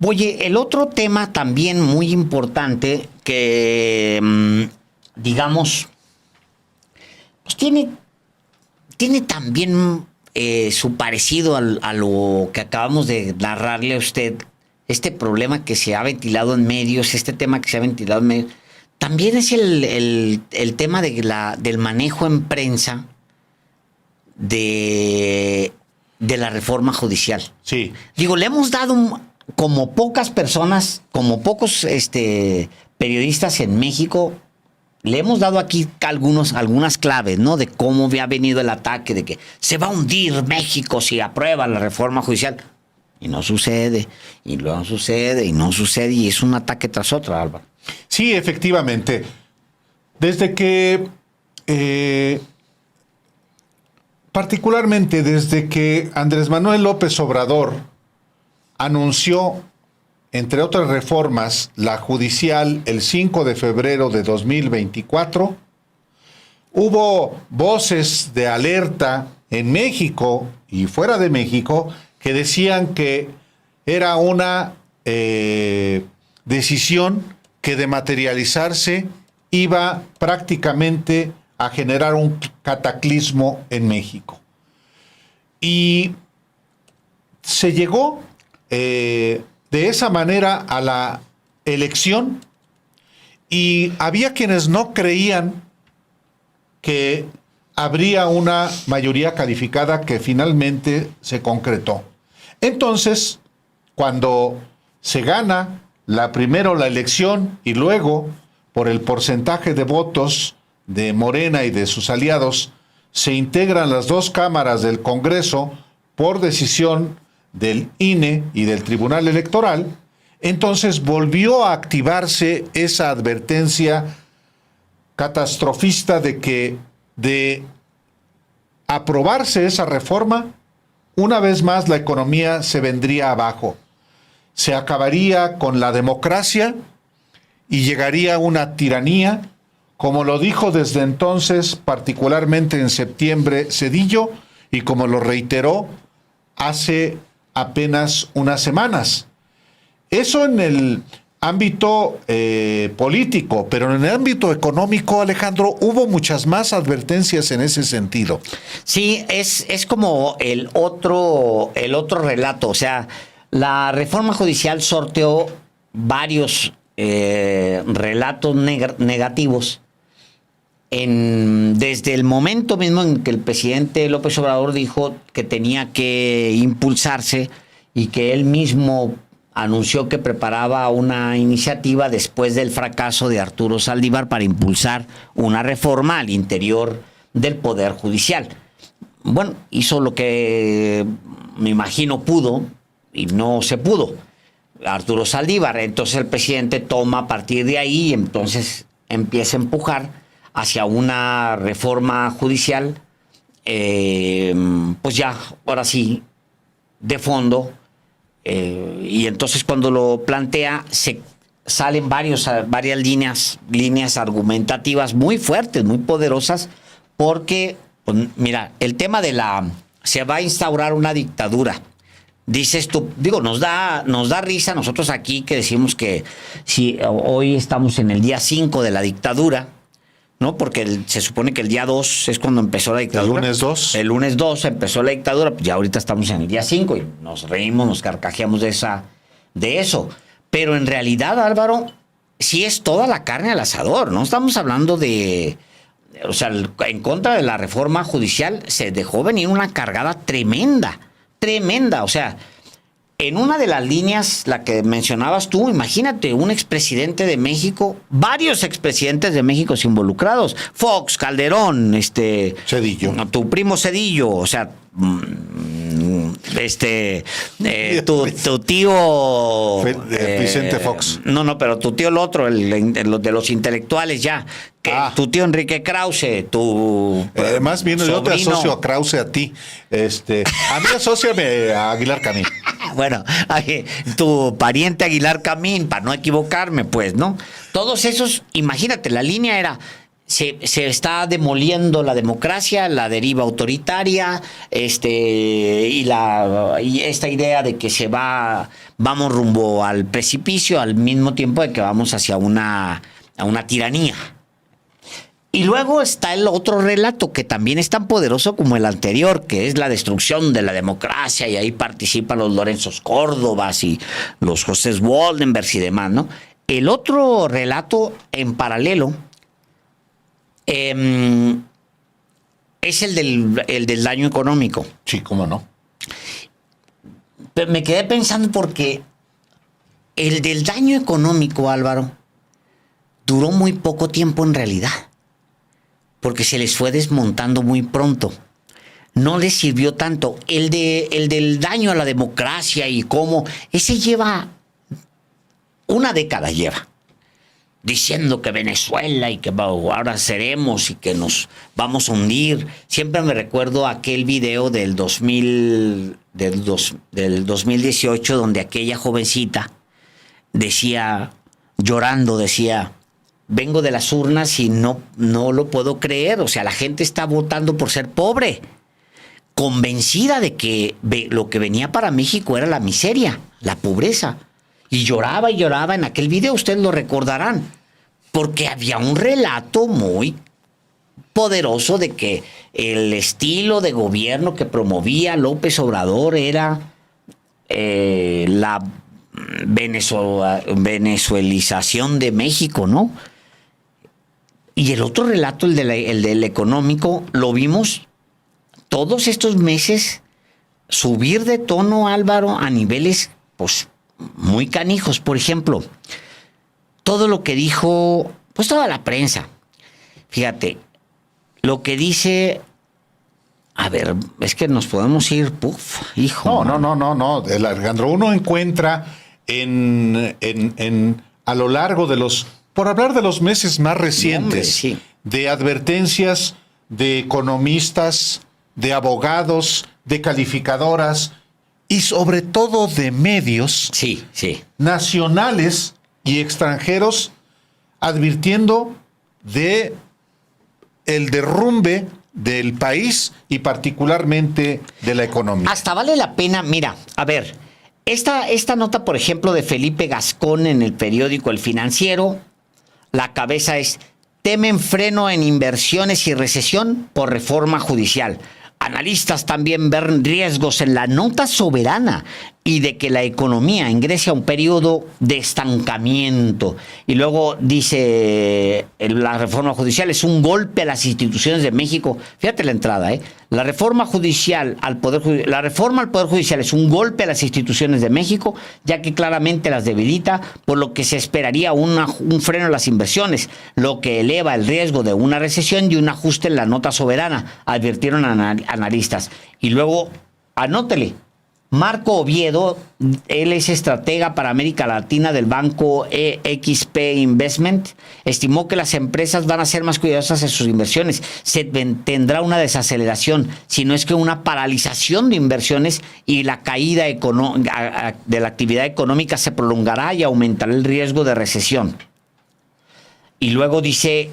Oye, el otro tema también muy importante que, digamos, pues tiene también su parecido a lo que acabamos de narrarle a usted, este problema que se ha ventilado en medios, este tema que se ha ventilado en medios, también es el tema del manejo en prensa de la reforma judicial. Sí. Digo, le hemos dado, como pocas personas, como pocos periodistas en México, le hemos dado aquí algunas claves, ¿no? De cómo ha venido el ataque, de que se va a hundir México si aprueba la reforma judicial. Y no sucede, y luego sucede, y no sucede, y es un ataque tras otro, Álvaro. Sí, efectivamente. Desde que, particularmente desde que Andrés Manuel López Obrador anunció, entre otras reformas, la judicial el 5 de febrero de 2024, hubo voces de alerta en México y fuera de México que decían que era una decisión que de materializarse iba prácticamente a generar un cataclismo en México. Y se llegó de esa manera a la elección y había quienes no creían que habría una mayoría calificada que finalmente se concretó. Entonces, cuando se gana primero la elección y luego, por el porcentaje de votos de Morena y de sus aliados, se integran las dos cámaras del Congreso por decisión del INE y del Tribunal Electoral, entonces volvió a activarse esa advertencia catastrofista de que de aprobarse esa reforma, una vez más la economía se vendría abajo. Se acabaría con la democracia y llegaría una tiranía, como lo dijo desde entonces, particularmente en septiembre, Zedillo, y como lo reiteró hace apenas unas semanas. Eso en el ámbito político, pero en el ámbito económico, Alejandro, hubo muchas más advertencias en ese sentido. Sí, es como el otro relato. O sea, la reforma judicial sorteó varios relatos negativos desde el momento mismo en que el presidente López Obrador dijo que tenía que impulsarse y que él mismo anunció que preparaba una iniciativa después del fracaso de Arturo Saldívar para impulsar una reforma al interior del Poder Judicial. Bueno, hizo lo que me imagino pudo y no se pudo Arturo Saldívar. Entonces el presidente toma a partir de ahí y entonces empieza a empujar hacia una reforma judicial, pues ya, ahora sí, de fondo. Y entonces cuando lo plantea, se salen varias líneas argumentativas muy fuertes, muy poderosas, porque, pues, mira, el tema se va a instaurar una dictadura. Dices tú, digo, nos da risa nosotros aquí que decimos que si hoy estamos en el día 5 de la dictadura, ¿no? Porque se supone que el día 2 es cuando empezó la dictadura. ¿El lunes 2? El lunes 2 empezó la dictadura, pues ya ahorita estamos en el día 5 y nos reímos, nos carcajeamos de eso. Pero en realidad, Álvaro, sí es toda la carne al asador, ¿no? Estamos hablando de... O sea, en contra de la reforma judicial se dejó venir una cargada tremenda. O sea, en una de las líneas, la que mencionabas tú, imagínate, un expresidente de México, varios expresidentes de México involucrados, Fox, Calderón, Zedillo. Tu primo Zedillo, o sea, tu tío Vicente Fox. No, pero tu tío el otro, el de los intelectuales ya, tu tío Enrique Krause, más bien sobrino. Yo te asocio a Krause a ti. A mí asóciame a Aguilar Camín. Bueno, tu pariente Aguilar Camín, para no equivocarme, pues, ¿no? Todos esos, imagínate, la línea era, se está demoliendo la democracia, la deriva autoritaria, y esta idea de que vamos rumbo al precipicio al mismo tiempo de que vamos hacia una tiranía. Y luego está el otro relato que también es tan poderoso como el anterior, que es la destrucción de la democracia, y ahí participan los Lorenzos Córdobas y los José Waldenbergs y demás, ¿no? El otro relato en paralelo es el del daño económico. Sí, cómo no. Pero me quedé pensando porque el del daño económico, Álvaro, duró muy poco tiempo en realidad, porque se les fue desmontando muy pronto. No les sirvió tanto. El del daño a la democracia y cómo, ese lleva una década diciendo que Venezuela y que ahora seremos y que nos vamos a hundir. Siempre me recuerdo aquel video del 2018 donde aquella jovencita llorando, decía: vengo de las urnas y no lo puedo creer. O sea, la gente está votando por ser pobre, convencida de que lo que venía para México era la miseria, la pobreza. Y lloraba en aquel video, ustedes lo recordarán, porque había un relato muy poderoso de que el estilo de gobierno que promovía López Obrador era la venezuelización de México, ¿no? Y el otro relato, el del económico, lo vimos todos estos meses subir de tono, Álvaro, a niveles pues muy canijos. Por ejemplo, todo lo que dijo, pues toda la prensa. Fíjate, lo que dice, a ver, es que nos podemos ir, hijo. No, Alejandro, uno encuentra a lo largo de por hablar de los meses más recientes, hombre, sí, de advertencias de economistas, de abogados, de calificadoras y sobre todo de medios nacionales y extranjeros advirtiendo de el derrumbe del país y particularmente de la economía. Hasta vale la pena, mira, a ver, esta nota, por ejemplo, de Felipe Gascón en el periódico El Financiero, la cabeza es: temen freno en inversiones y recesión por reforma judicial. Analistas también ven riesgos en la nota soberana y de que la economía ingrese a un periodo de estancamiento. Y luego dice, la reforma judicial es un golpe a las instituciones de México. Fíjate la entrada, la reforma al Poder Judicial es un golpe a las instituciones de México, ya que claramente las debilita, por lo que se esperaría un freno en las inversiones, lo que eleva el riesgo de una recesión y un ajuste en la nota soberana, advirtieron analistas. Y luego, anótele, Marco Oviedo, él es estratega para América Latina del banco EXP Investment, estimó que las empresas van a ser más cuidadosas en sus inversiones. Tendrá una desaceleración, si no es que una paralización de inversiones, y la caída de la actividad económica se prolongará y aumentará el riesgo de recesión. Y luego dice,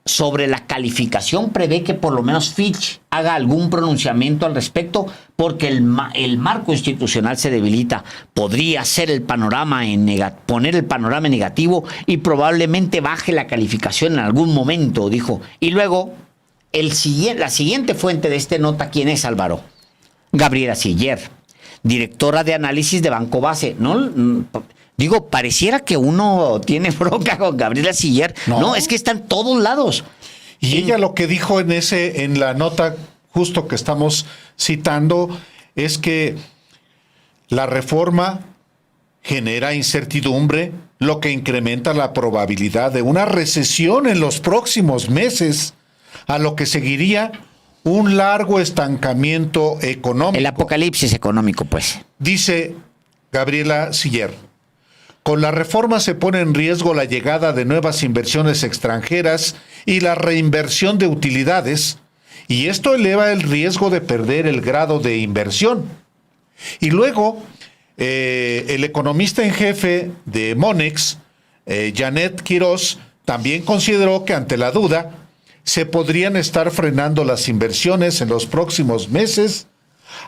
sobre la calificación, prevé que por lo menos Fitch haga algún pronunciamiento al respecto, porque el marco institucional se debilita. Podría ser poner el panorama negativo y probablemente baje la calificación en algún momento, dijo. Y luego, la siguiente fuente de esta nota, ¿quién es, Álvaro? Gabriela Siller, directora de análisis de Banco Base. Digo, pareciera que uno tiene bronca con Gabriela Siller. No, es que está en todos lados. Y ella lo que dijo en la nota justo que estamos citando es que la reforma genera incertidumbre, lo que incrementa la probabilidad de una recesión en los próximos meses, a lo que seguiría un largo estancamiento económico. El apocalipsis económico, pues. Dice Gabriela Siller: con la reforma se pone en riesgo la llegada de nuevas inversiones extranjeras y la reinversión de utilidades, y esto eleva el riesgo de perder el grado de inversión. Y luego, el economista en jefe de Monex, Janet Quiroz, También consideró que ante la duda se podrían estar frenando las inversiones en los próximos meses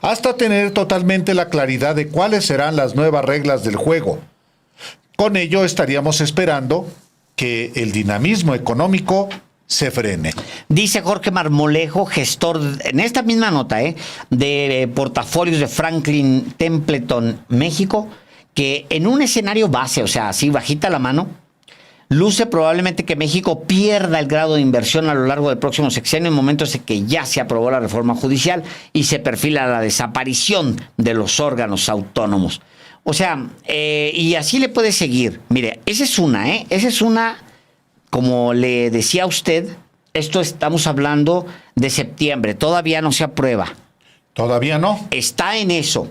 hasta tener totalmente la claridad de cuáles serán las nuevas reglas del juego. Con ello estaríamos esperando que el dinamismo económico se frene. Dice Jorge Marmolejo, gestor, en esta misma nota, de portafolios de Franklin Templeton, México, que en un escenario base, o sea, así bajita la mano, luce probablemente que México pierda el grado de inversión a lo largo del próximo sexenio en momentos en que ya se aprobó la reforma judicial y se perfila la desaparición de los órganos autónomos. O sea, y así le puede seguir. Mire, esa es una, como le decía a usted, esto estamos hablando de septiembre, todavía no se aprueba. Todavía no. Está en eso,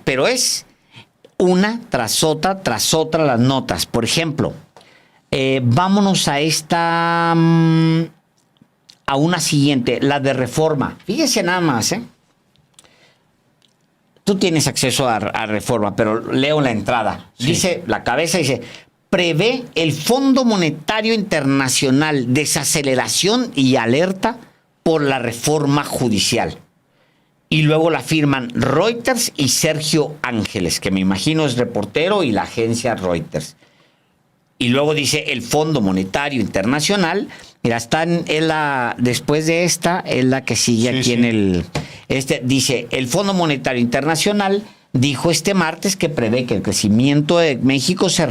pero es una tras otra las notas. Por ejemplo, vámonos a esta, a una siguiente, la de Reforma. Fíjese nada más, Tú tienes acceso a Reforma, pero leo la entrada. Sí. Dice, la cabeza dice, prevé el Fondo Monetario Internacional desaceleración y alerta por la reforma judicial. Y luego la firman Reuters y Sergio Ángeles, que me imagino es reportero y la agencia Reuters. Y luego dice el Fondo Monetario Internacional. Mira, después de esta, es la que sigue aquí en el... dice, el Fondo Monetario Internacional dijo este martes que prevé que el crecimiento de México se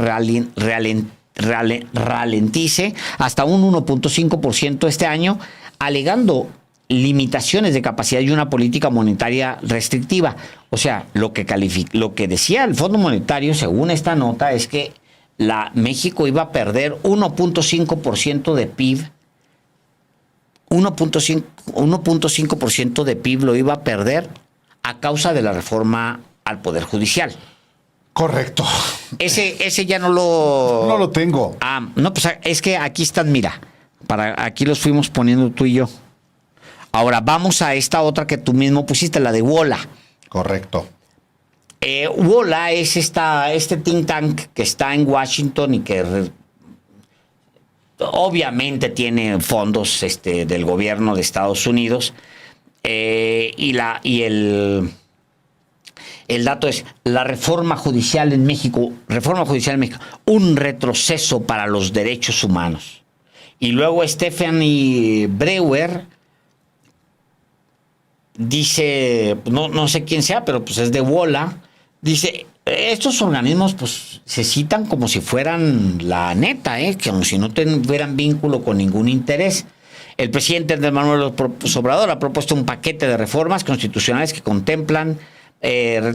ralentice hasta un 1.5% este año, alegando limitaciones de capacidad y una política monetaria restrictiva. O sea, lo que decía el Fondo Monetario, según esta nota, es que México iba a perder 1.5% de PIB. 1.5% de PIB lo iba a perder a causa de la reforma al Poder Judicial. Correcto. Ese ya no lo... No lo tengo. No, pues es que aquí están, mira. Aquí los fuimos poniendo tú y yo. Ahora vamos a esta otra que tú mismo pusiste, la de WOLA. Correcto. WOLA es este think tank que está en Washington y que obviamente tiene fondos del gobierno de Estados Unidos. El dato es la reforma judicial en México, un retroceso para los derechos humanos. Y luego Stephanie Brewer dice, no sé quién sea, pero pues es de WOLA, dice, estos organismos pues se citan como si fueran la neta, como si no tuvieran vínculo con ningún interés. El presidente Andrés Manuel López Obrador ha propuesto un paquete de reformas constitucionales que contemplan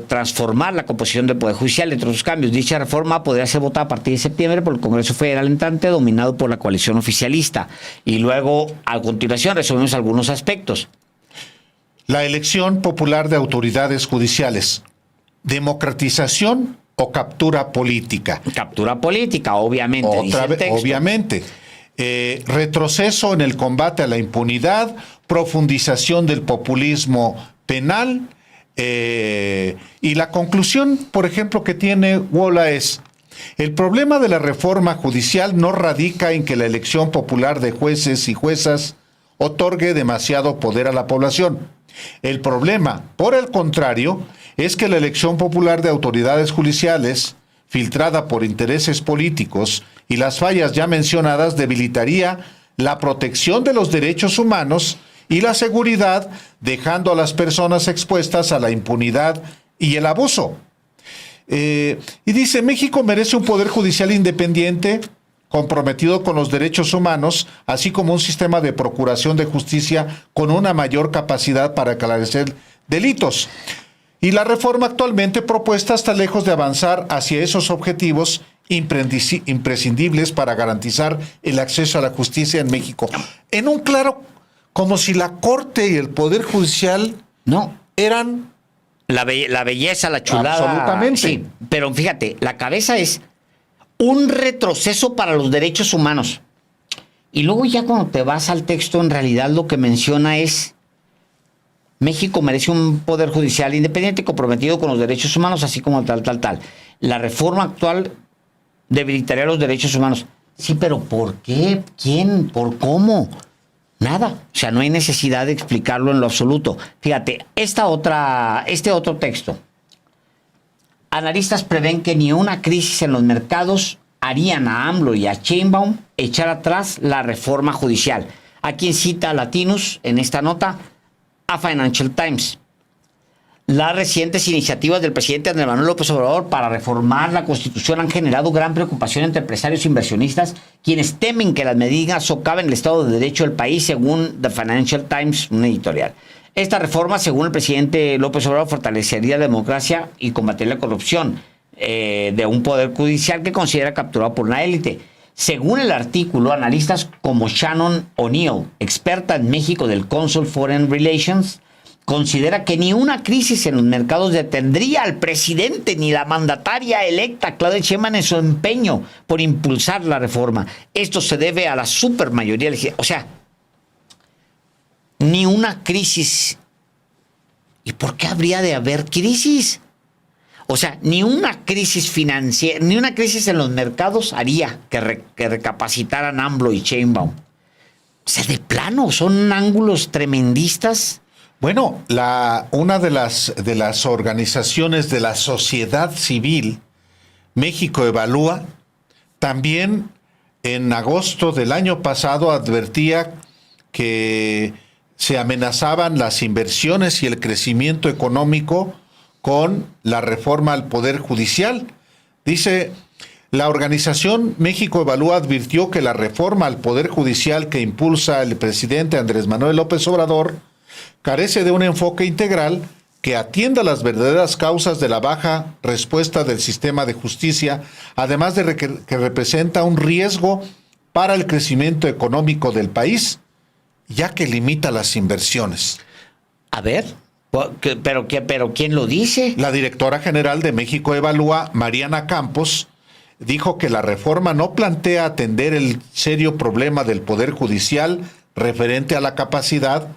transformar la composición del Poder Judicial. Entre otros cambios, dicha reforma podría ser votada a partir de septiembre por el Congreso Federal entrante, dominado por la coalición oficialista. Y luego, a continuación, resumimos algunos aspectos. La elección popular de autoridades judiciales. ¿Democratización o captura política? Captura política, obviamente. Otra vez, obviamente. Retroceso en el combate a la impunidad, profundización del populismo penal. Y la conclusión, por ejemplo, que tiene WOLA es: el problema de la reforma judicial no radica en que la elección popular de jueces y juezas otorgue demasiado poder a la población. El problema, por el contrario, es que la elección popular de autoridades judiciales, filtrada por intereses políticos y las fallas ya mencionadas, debilitaría la protección de los derechos humanos y la seguridad, dejando a las personas expuestas a la impunidad y el abuso. Y dice, México merece un poder judicial independiente, comprometido con los derechos humanos, así como un sistema de procuración de justicia con una mayor capacidad para esclarecer delitos. Y la reforma actualmente propuesta está lejos de avanzar hacia esos objetivos imprescindibles para garantizar el acceso a la justicia en México. En un claro, como si la Corte y el Poder Judicial no eran... La belleza, la chulada. Absolutamente. Sí, pero fíjate, la cabeza es un retroceso para los derechos humanos. Y luego ya cuando te vas al texto, en realidad lo que menciona es: México merece un poder judicial independiente comprometido con los derechos humanos, así como tal. La reforma actual debilitaría los derechos humanos. Sí, pero ¿por qué? ¿Quién? ¿Por cómo? Nada. O sea, no hay necesidad de explicarlo en lo absoluto. Fíjate, este otro texto. Analistas prevén que ni una crisis en los mercados harían a AMLO y a Sheinbaum echar atrás la reforma judicial. ¿A quién cita Latinus en esta nota? A Financial Times. Las recientes iniciativas del presidente Andrés Manuel López Obrador para reformar la Constitución han generado gran preocupación entre empresarios e inversionistas, quienes temen que las medidas socaven el Estado de Derecho del país, según The Financial Times, una editorial. Esta reforma, según el presidente López Obrador, fortalecería la democracia y combatiría la corrupción de un poder judicial que considera capturado por una élite. Según el artículo, analistas como Shannon O'Neill, experta en México del Council Foreign Relations, considera que ni una crisis en los mercados detendría al presidente ni la mandataria electa Claudia Sheinbaum en su empeño por impulsar la reforma. Esto se debe a la supermayoría legislativa. O sea, ni una crisis. ¿Y por qué habría de haber crisis? O sea, ni una crisis financiera, ni una crisis en los mercados haría que recapacitaran AMLO y Sheinbaum. O sea, de plano, son ángulos tremendistas. Bueno, una de las organizaciones de la sociedad civil, México Evalúa, también en agosto del año pasado advertía que se amenazaban las inversiones y el crecimiento económico con la reforma al Poder Judicial. Dice, la organización México Evalúa advirtió que la reforma al Poder Judicial que impulsa el presidente Andrés Manuel López Obrador carece de un enfoque integral que atienda las verdaderas causas de la baja respuesta del sistema de justicia, además de que representa un riesgo para el crecimiento económico del país, ya que limita las inversiones. A ver, pero ¿quién lo dice? La directora general de México Evalúa, Mariana Campos, dijo que la reforma no plantea atender el serio problema del Poder Judicial referente a la capacidad,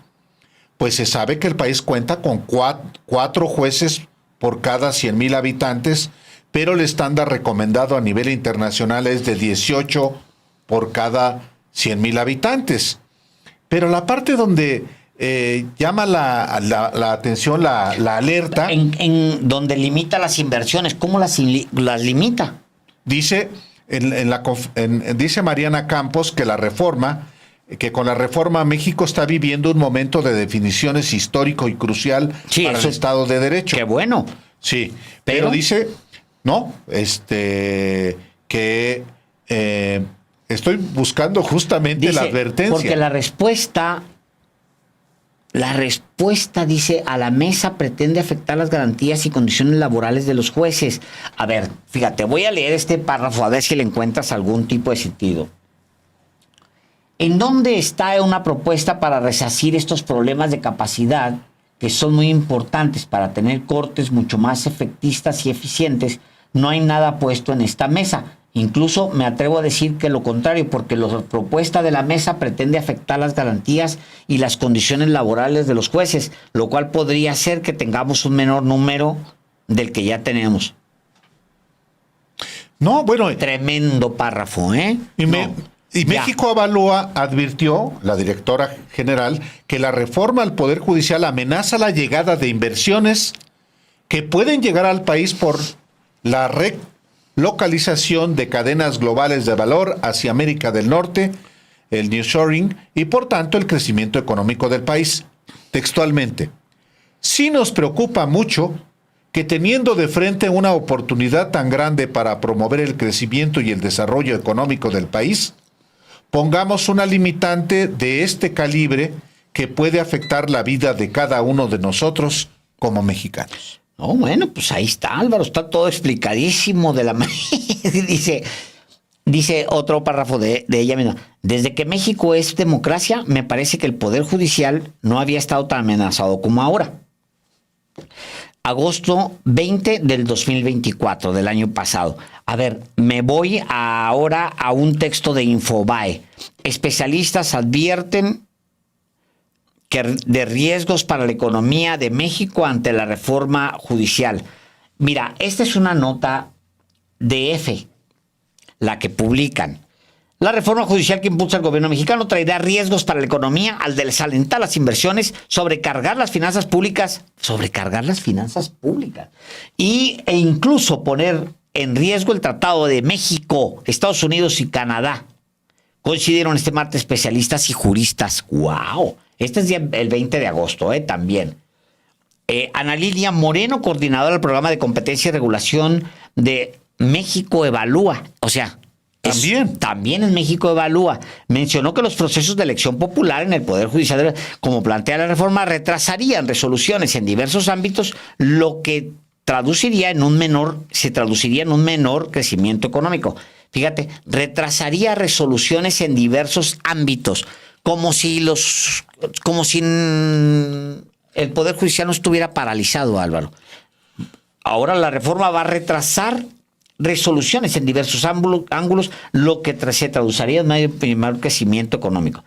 pues se sabe que el país cuenta con 4 jueces por cada 100,000 habitantes, pero el estándar recomendado a nivel internacional es de 18 por cada 100,000 habitantes. Pero la parte donde llama la atención, la alerta... En donde limita las inversiones, ¿cómo las limita? Dice, dice Mariana Campos que con la reforma México está viviendo un momento de definiciones histórico y crucial para el Estado de Derecho. Qué bueno. Sí, pero dice, no, que estoy buscando justamente la advertencia. Porque la respuesta dice, a la mesa pretende afectar las garantías y condiciones laborales de los jueces. A ver, fíjate, voy a leer este párrafo a ver si le encuentras algún tipo de sentido. ¿En dónde está una propuesta para resarcir estos problemas de capacidad que son muy importantes para tener cortes mucho más efectistas y eficientes? No hay nada puesto en esta mesa. Incluso me atrevo a decir que lo contrario, porque la propuesta de la mesa pretende afectar las garantías y las condiciones laborales de los jueces, lo cual podría hacer que tengamos un menor número del que ya tenemos. No, bueno. Tremendo párrafo, ¿eh? Y México Evalúa advirtió, la directora general, que la reforma al Poder Judicial amenaza la llegada de inversiones que pueden llegar al país por la relocalización de cadenas globales de valor hacia América del Norte, el nearshoring, y por tanto el crecimiento económico del país. Textualmente, sí nos preocupa mucho que teniendo de frente una oportunidad tan grande para promover el crecimiento y el desarrollo económico del país, pongamos una limitante de este calibre que puede afectar la vida de cada uno de nosotros como mexicanos. No, bueno, pues ahí está, Álvaro, está todo explicadísimo de la manera. Dice otro párrafo de ella misma. Desde que México es democracia, me parece que el Poder Judicial no había estado tan amenazado como ahora. Agosto 20 del 2024, del año pasado. A ver, me voy ahora a un texto de Infobae. Especialistas advierten de riesgos para la economía de México ante la reforma judicial. Mira, esta es una nota de EFE, la que publican. La reforma judicial que impulsa el gobierno mexicano traerá riesgos para la economía al desalentar las inversiones, sobrecargar las finanzas públicas, e incluso poner en riesgo el Tratado de México, Estados Unidos y Canadá. Coincidieron este martes especialistas y juristas. ¡Wow! Este es el 20 de agosto, también. Ana Lilia Moreno, coordinadora del programa de competencia y regulación de México Evalúa. O sea, también en México Evalúa. Mencionó que los procesos de elección popular en el Poder Judicial, como plantea la reforma, retrasarían resoluciones en diversos ámbitos, lo que se traduciría en un menor crecimiento económico. Fíjate, retrasaría resoluciones en diversos ámbitos, como si el Poder Judicial no estuviera paralizado, Álvaro. Ahora la reforma va a retrasar resoluciones en diversos ángulos, lo que se traduciría en mayor crecimiento económico.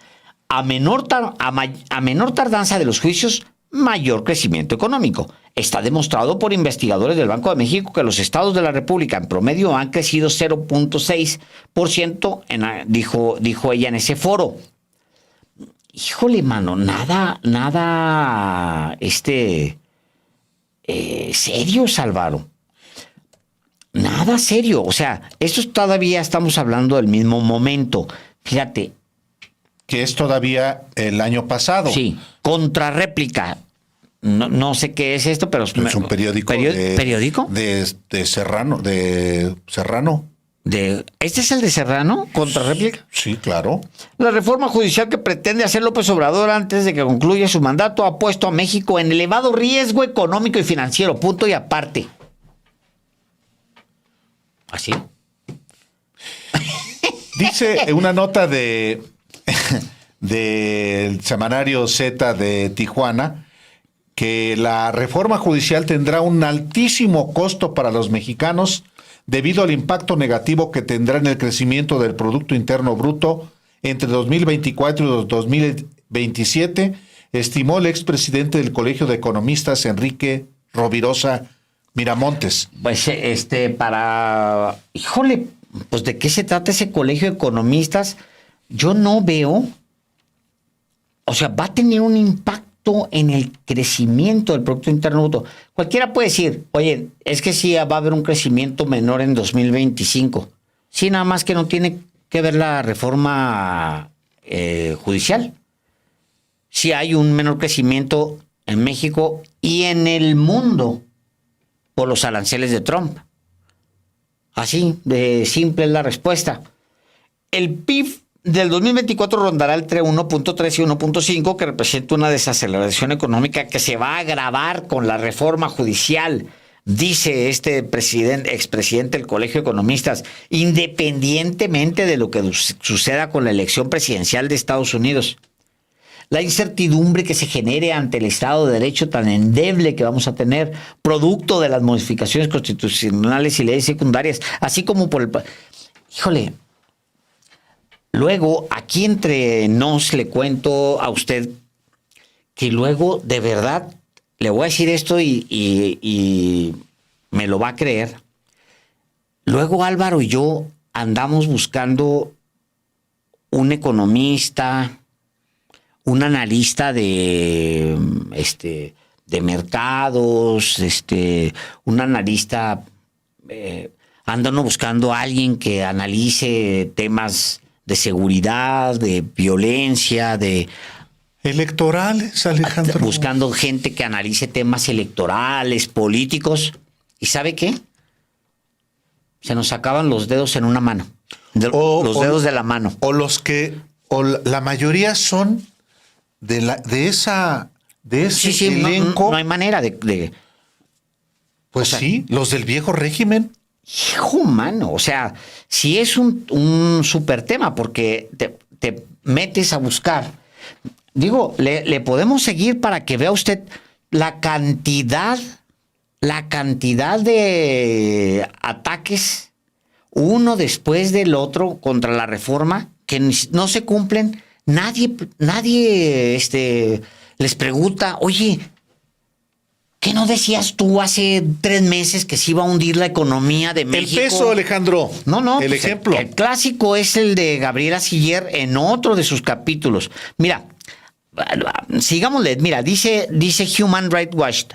A menor tardanza de los juicios, mayor crecimiento económico. Está demostrado por investigadores del Banco de México que los estados de la República en promedio han crecido 0.6%, dijo ella en ese foro. Híjole, mano, nada serio, Álvaro. Nada serio. O sea, esto todavía estamos hablando del mismo momento. Fíjate. Que es todavía el año pasado. Sí, contrarréplica. No sé qué es esto, pero... Es un periódico. ¿Periódico? De Serrano. ¿Este es el de Serrano? ¿Contrarréplica? Sí, claro. La reforma judicial que pretende hacer López Obrador antes de que concluya su mandato ha puesto a México en elevado riesgo económico y financiero. Punto y aparte. ¿Así? Dice una nota del semanario Z de Tijuana que la reforma judicial tendrá un altísimo costo para los mexicanos debido al impacto negativo que tendrá en el crecimiento del Producto Interno Bruto entre 2024 y 2027, estimó el expresidente del Colegio de Economistas, Enrique Rovirosa Miramontes. Pues híjole, pues ¿de qué se trata ese Colegio de Economistas? Yo no veo, o sea, va a tener un impacto en el crecimiento del Producto Interno Bruto. Cualquiera puede decir, oye, es que sí va a haber un crecimiento menor en 2025. Sí, nada más que no tiene que ver la reforma judicial. Sí hay un menor crecimiento en México y en el mundo por los aranceles de Trump. Así de simple es la respuesta. El PIB del 2024 rondará entre 1.3 y 1.5, que representa una desaceleración económica que se va a agravar con la reforma judicial, dice este expresidente del Colegio de Economistas, independientemente de lo que suceda con la elección presidencial de Estados Unidos. La incertidumbre que se genere ante el Estado de Derecho tan endeble que vamos a tener, producto de las modificaciones constitucionales y leyes secundarias, así como por el... Híjole, luego, aquí entre nos le cuento a usted que luego, de verdad, le voy a decir esto y me lo va a creer. Luego Álvaro y yo andamos buscando un economista, un analista de mercados, un analista, andando buscando a alguien que analice temas de seguridad, de violencia, de... Electorales, Alejandro. Buscando gente que analice temas electorales, políticos. ¿Y sabe qué? Se nos acaban los dedos en una mano. Los dedos de la mano. O la mayoría son de ese elenco. No hay manera de pues sí, los del viejo régimen. Hijo mano, o sea, sí es un súper tema porque te metes a buscar. Digo, le podemos seguir para que vea usted la cantidad de ataques uno después del otro contra la reforma que no se cumplen. Nadie les pregunta, oye, ¿Qué no decías tú hace 3 meses que se iba a hundir la economía de México? El peso, Alejandro. No. El Pues ejemplo. el clásico es el de Gabriela Siller en otro de sus capítulos. Mira, sigámosle. Mira, dice Human Rights Watch.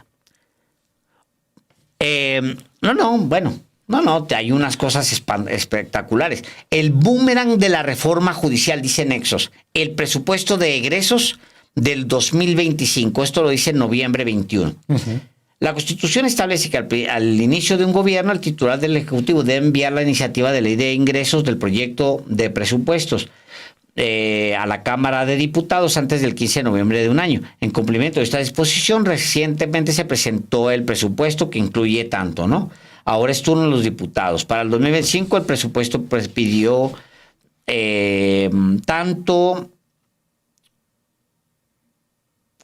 Hay unas cosas espectaculares. El boomerang de la reforma judicial, dice Nexos. El presupuesto de egresos del 2025. Esto lo dice en noviembre 21. Uh-huh. La Constitución establece que al inicio de un gobierno, el titular del Ejecutivo debe enviar la iniciativa de ley de ingresos del proyecto de presupuestos a la Cámara de Diputados antes del 15 de noviembre de un año. En cumplimiento de esta disposición, recientemente se presentó el presupuesto que incluye tanto, ¿no? Ahora es turno de los diputados. Para el 2025 el presupuesto pues, pidió tanto...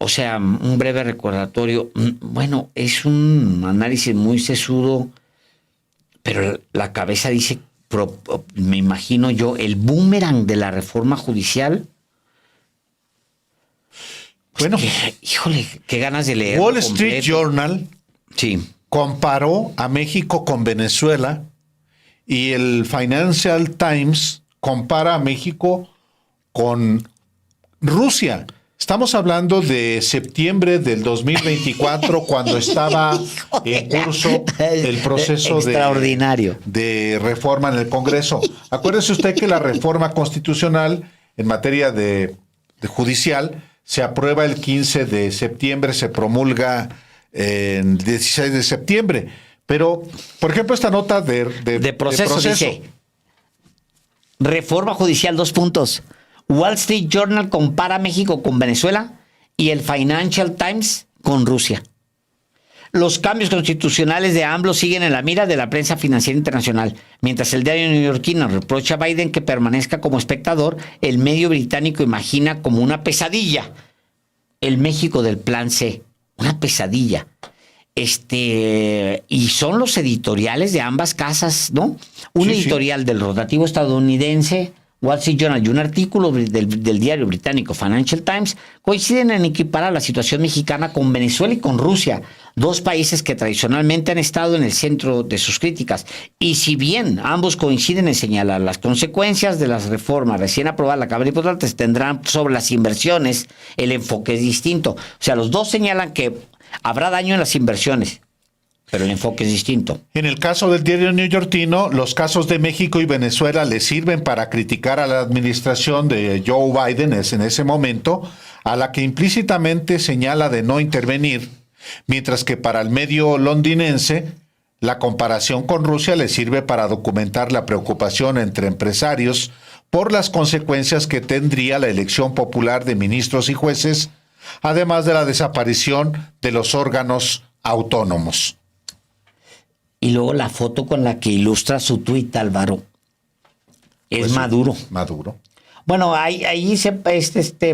O sea, un breve recordatorio. Bueno, es un análisis muy sesudo, pero la cabeza dice, me imagino yo, el boomerang de la reforma judicial. Bueno, híjole, qué ganas de leer. Wall Street Journal comparó a México con Venezuela y el Financial Times compara a México con Rusia. Estamos hablando de septiembre del 2024, cuando estaba en curso el proceso de reforma en el Congreso. Acuérdese usted que la reforma constitucional en materia de judicial se aprueba el 15 de septiembre, se promulga el 16 de septiembre. Pero, por ejemplo, esta nota de proceso dice, reforma judicial, 2 puntos. Wall Street Journal compara México con Venezuela y el Financial Times con Rusia. Los cambios constitucionales de AMLO siguen en la mira de la prensa financiera internacional. Mientras el diario neoyorquino reprocha a Biden que permanezca como espectador, el medio británico imagina como una pesadilla el México del Plan C. Una pesadilla. Y son los editoriales de ambas casas, ¿no? Un editorial del rotativo estadounidense Wall Street Journal y un artículo del diario británico Financial Times coinciden en equiparar la situación mexicana con Venezuela y con Rusia, 2 países que tradicionalmente han estado en el centro de sus críticas. Y si bien ambos coinciden en señalar las consecuencias de las reformas recién aprobadas en la Cámara de Diputados tendrán sobre las inversiones, el enfoque es distinto. O sea, los dos señalan que habrá daño en las inversiones, pero el enfoque es distinto. En el caso del diario neoyorquino, los casos de México y Venezuela le sirven para criticar a la administración de Joe Biden en ese momento, a la que implícitamente señala de no intervenir, mientras que para el medio londinense, la comparación con Rusia le sirve para documentar la preocupación entre empresarios por las consecuencias que tendría la elección popular de ministros y jueces, además de la desaparición de los órganos autónomos. Y luego la foto con la que ilustra su tuit, Álvaro, es pues Maduro. Maduro. Bueno, ahí se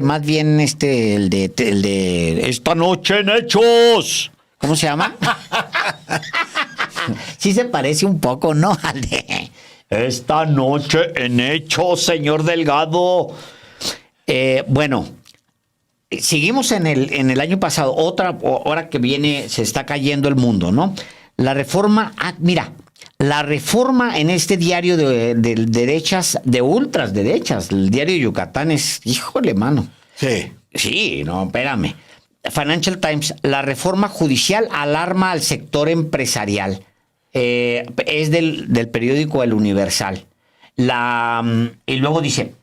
más bien el de esta noche en Hechos. ¿Cómo se llama? Sí se parece un poco, ¿no? Al de esta noche en Hechos, señor Delgado. Bueno, seguimos en el año pasado. Otra hora que viene se está cayendo el mundo, ¿no? La reforma, la reforma en este diario de derechas, de ultras derechas, el diario Yucatán es, híjole, mano. Sí. Sí, no, espérame. Financial Times, la reforma judicial alarma al sector empresarial. Es del periódico El Universal. Y luego dice,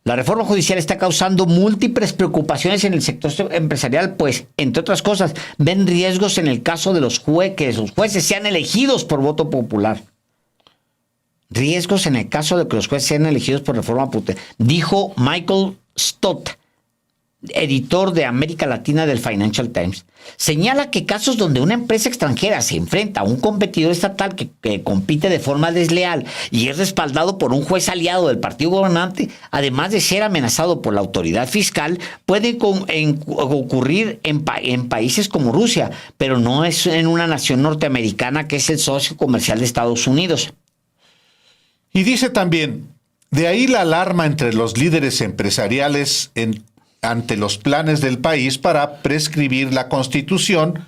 la reforma judicial está causando múltiples preocupaciones en el sector empresarial, pues, entre otras cosas, ven riesgos en el caso de que los jueces sean elegidos por voto popular. Riesgos en el caso de que los jueces sean elegidos por reforma popular. Dijo Michael Stott, editor de América Latina del Financial Times. Señala que casos donde una empresa extranjera se enfrenta a un competidor estatal que compite de forma desleal y es respaldado por un juez aliado del partido gobernante, además de ser amenazado por la autoridad fiscal, puede ocurrir en países como Rusia, pero no es en una nación norteamericana que es el socio comercial de Estados Unidos. Y dice también, de ahí la alarma entre los líderes empresariales ante los planes del país para prescribir la Constitución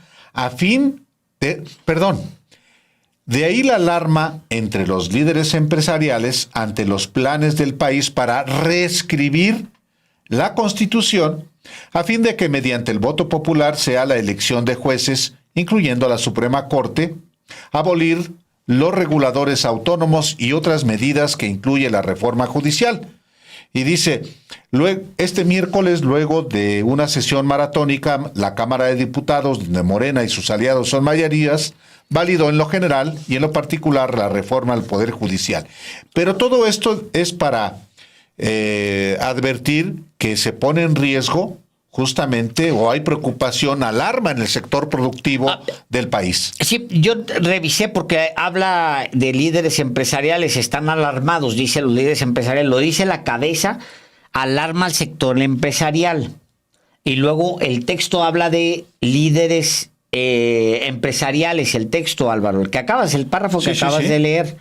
De ahí la alarma entre los líderes empresariales ante los planes del país para reescribir la Constitución a fin de que mediante el voto popular sea la elección de jueces, incluyendo a la Suprema Corte, abolir los reguladores autónomos y otras medidas que incluye la reforma judicial. Y dice, este miércoles, luego de una sesión maratónica, la Cámara de Diputados, donde Morena y sus aliados son mayorías, validó en lo general y en lo particular la reforma al Poder Judicial. Pero todo esto es para advertir que se pone en riesgo justamente, o hay preocupación, alarma en el sector productivo del país. Sí, yo revisé porque habla de líderes empresariales, están alarmados, dice los líderes empresariales, lo dice la cabeza, alarma al sector empresarial. Y luego el texto habla de líderes empresariales, el texto, Álvaro, el párrafo que acabas de leer.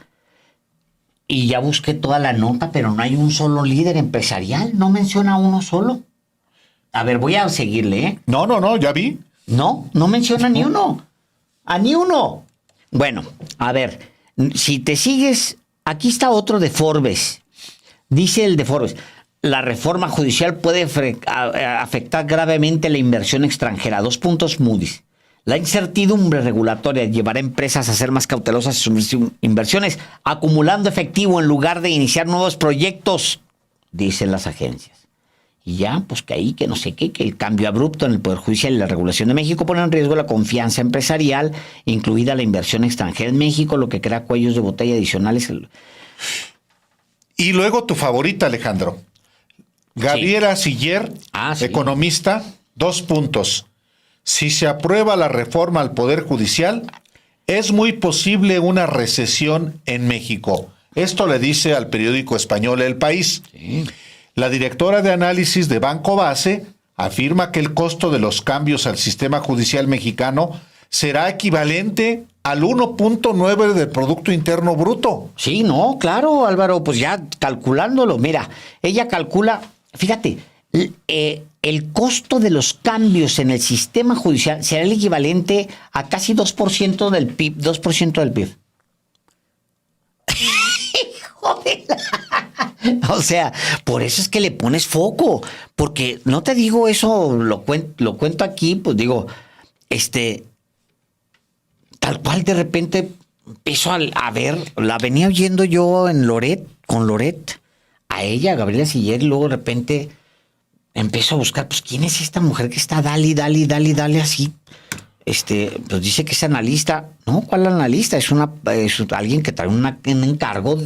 Y ya busqué toda la nota, pero no hay un solo líder empresarial, no menciona uno solo. A ver, voy a seguirle, ¿eh? No, ya vi. No menciona ni uno. A ni uno. Bueno, a ver, si te sigues, aquí está otro de Forbes. Dice el de Forbes, la reforma judicial puede afectar gravemente la inversión extranjera. 2 puntos Moody's. La incertidumbre regulatoria llevará a empresas a ser más cautelosas en sus inversiones, acumulando efectivo en lugar de iniciar nuevos proyectos, dicen las agencias. Y ya, pues que ahí, que no sé qué, que el cambio abrupto en el Poder Judicial y la regulación de México pone en riesgo la confianza empresarial, incluida la inversión extranjera en México, lo que crea cuellos de botella adicionales. Y luego tu favorita, Alejandro. Gabriela Siller, economista, 2 puntos. Si se aprueba la reforma al Poder Judicial, es muy posible una recesión en México. Esto le dice al periódico español El País. Sí. La directora de análisis de Banco Base afirma que el costo de los cambios al sistema judicial mexicano será equivalente al 1.9 del Producto Interno Bruto. Sí, no, claro, Álvaro, pues ya calculándolo. Mira, ella calcula, fíjate, el costo de los cambios en el sistema judicial será el equivalente a casi 2% del PIB, 2% del PIB. Joder. O sea, por eso es que le pones foco, porque no te digo eso, lo cuento aquí, pues digo, tal cual de repente empiezo a ver, la venía oyendo yo en con Loret, a ella, Gabriela Siller, y luego de repente empiezo a buscar, pues, ¿quién es esta mujer que está dale así? Pues dice que es analista. No, ¿cuál analista? Es alguien que trae un encargo,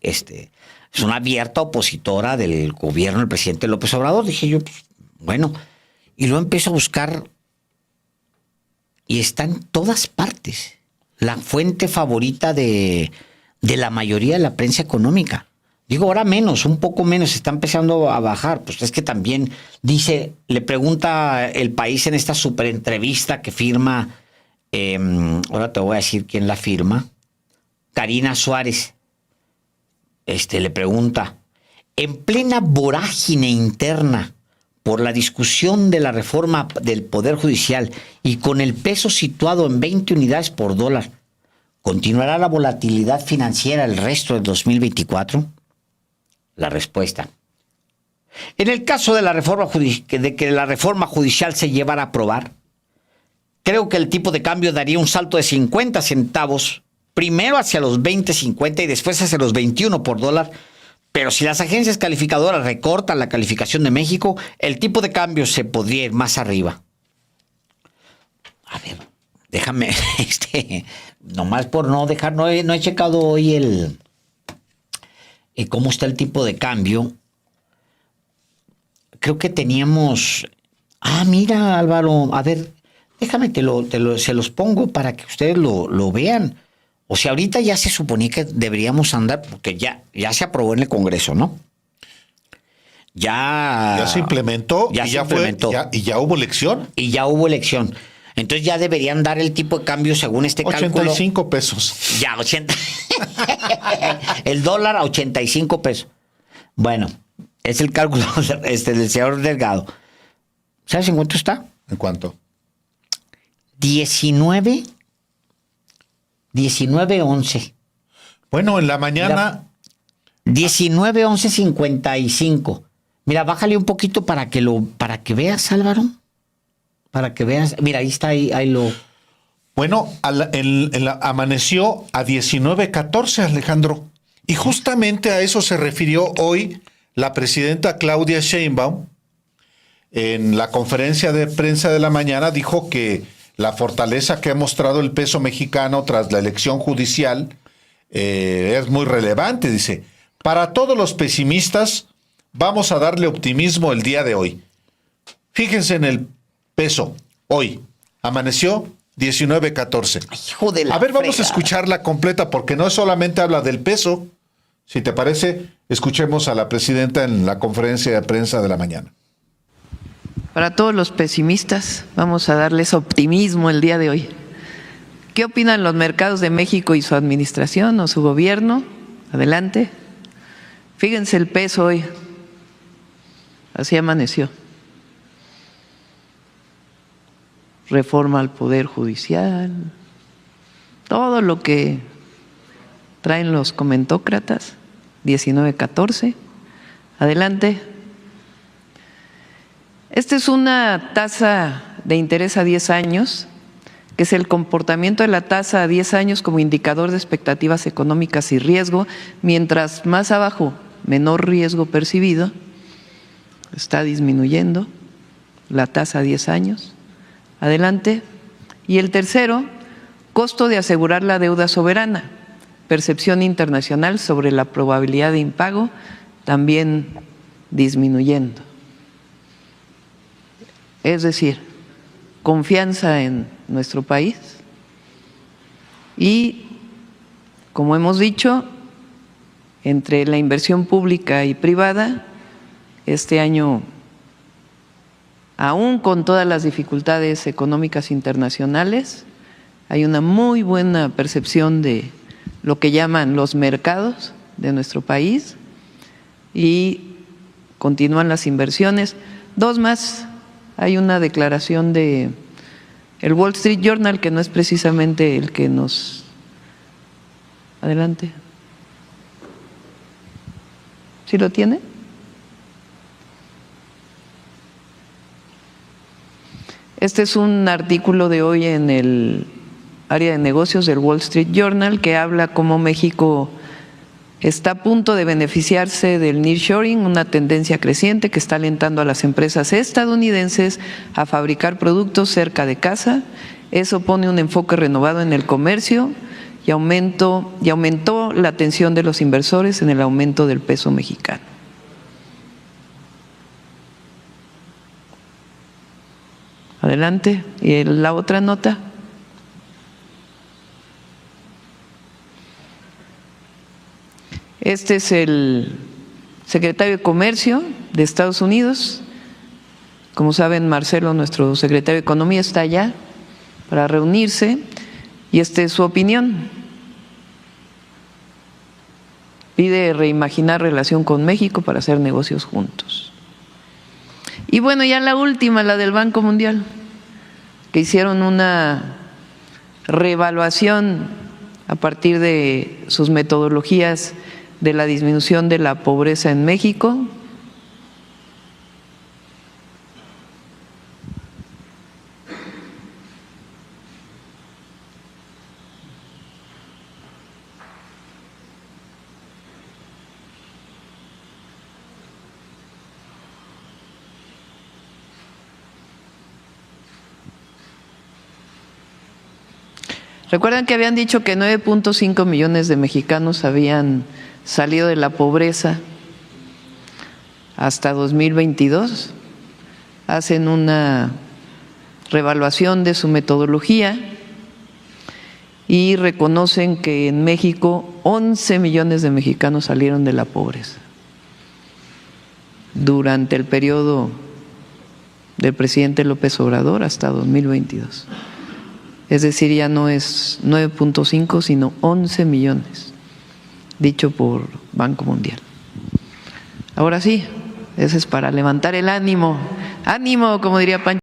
es una abierta opositora del gobierno del presidente López Obrador. Dije yo, pues, bueno, y luego empiezo a buscar y está en todas partes. La fuente favorita de la mayoría de la prensa económica. Digo, ahora menos, un poco menos, está empezando a bajar. Pues es que también dice, le pregunta El País en esta super entrevista que firma, ahora te voy a decir quién la firma, Karina Suárez. Le pregunta, en plena vorágine interna por la discusión de la reforma del Poder Judicial y con el peso situado en 20 unidades por dólar, ¿continuará la volatilidad financiera el resto del 2024? La respuesta. En el caso de que la reforma judicial se llevara a aprobar, creo que el tipo de cambio daría un salto de 50 centavos, primero hacia los 20.50 y después hacia los 21 por dólar. Pero si las agencias calificadoras recortan la calificación de México, el tipo de cambio se podría ir más arriba. A ver, déjame, nomás por no dejar, no he checado hoy cómo está el tipo de cambio. Creo que teníamos... mira, Álvaro, a ver, déjame, se los pongo para que ustedes lo vean. O sea, ahorita ya se suponía que deberíamos andar, porque ya se aprobó en el Congreso, ¿no? Ya se implementó. Ya se implementó. Y ya hubo elección. Y ya hubo elección. Entonces ya deberían dar el tipo de cambio según este 85 pesos. Ya, 80. El dólar a 85 pesos. Bueno, es el cálculo del señor Delgado. ¿Sabes en cuánto está? ¿En cuánto? 19:11. Bueno, en la mañana... 19:11:55. Mira, bájale un poquito para que veas, Álvaro. Para que veas. Mira, ahí está, ahí lo... Bueno, amaneció a 19:14, Alejandro. Y justamente a eso se refirió hoy la presidenta Claudia Sheinbaum. En la conferencia de prensa de la mañana dijo que la fortaleza que ha mostrado el peso mexicano tras la elección judicial es muy relevante. Dice, para todos los pesimistas, vamos a darle optimismo el día de hoy. Fíjense en el peso. Hoy amaneció 19:14. Hijo de la A ver, vamos a fregada. escucharla completa porque no solamente habla del peso. Si te parece, escuchemos a la presidenta en la conferencia de prensa de la mañana. Para todos los pesimistas, vamos a darles optimismo el día de hoy. ¿Qué opinan los mercados de México y su administración o su gobierno? Adelante. Fíjense el peso hoy. Así amaneció. Reforma al Poder Judicial. Todo lo que traen los comentócratas. 19:14. Adelante. Esta es una tasa de interés a 10 años, que es el comportamiento de la tasa a 10 años como indicador de expectativas económicas y riesgo. Mientras más abajo, menor riesgo percibido, está disminuyendo la tasa a 10 años. Adelante. Y el tercero, costo de asegurar la deuda soberana, percepción internacional sobre la probabilidad de impago, también disminuyendo. Es decir, confianza en nuestro país y, como hemos dicho, entre la inversión pública y privada, este año, aún con todas las dificultades económicas internacionales, hay una muy buena percepción de lo que llaman los mercados de nuestro país y continúan las inversiones. Dos más. Hay una declaración de el Wall Street Journal, que no es precisamente el que nos... Adelante. ¿Sí lo tiene? Este es un artículo de hoy en el área de negocios del Wall Street Journal que habla cómo México está a punto de beneficiarse del nearshoring, una tendencia creciente que está alentando a las empresas estadounidenses a fabricar productos cerca de casa. Eso pone un enfoque renovado en el comercio y aumentó la atención de los inversores en el aumento del peso mexicano. Adelante. ¿Y la otra nota? Este es el secretario de Comercio de Estados Unidos. Como saben, Marcelo, nuestro secretario de Economía, está allá para reunirse y esta es su opinión. Pide reimaginar relación con México para hacer negocios juntos. Y bueno, ya la última, la del Banco Mundial, que hicieron una reevaluación a partir de sus metodologías de la disminución de la pobreza en México. ¿Recuerdan que habían dicho que 9.5 millones de mexicanos habían salido de la pobreza hasta 2022? Hacen una reevaluación de su metodología y reconocen que en México 11 millones de mexicanos salieron de la pobreza durante el periodo del presidente López Obrador hasta 2022. Es decir, ya no es 9.5, sino 11 millones, dicho por Banco Mundial. Ahora sí, eso es para levantar el ánimo. ¡Ánimo!, como diría Pancho.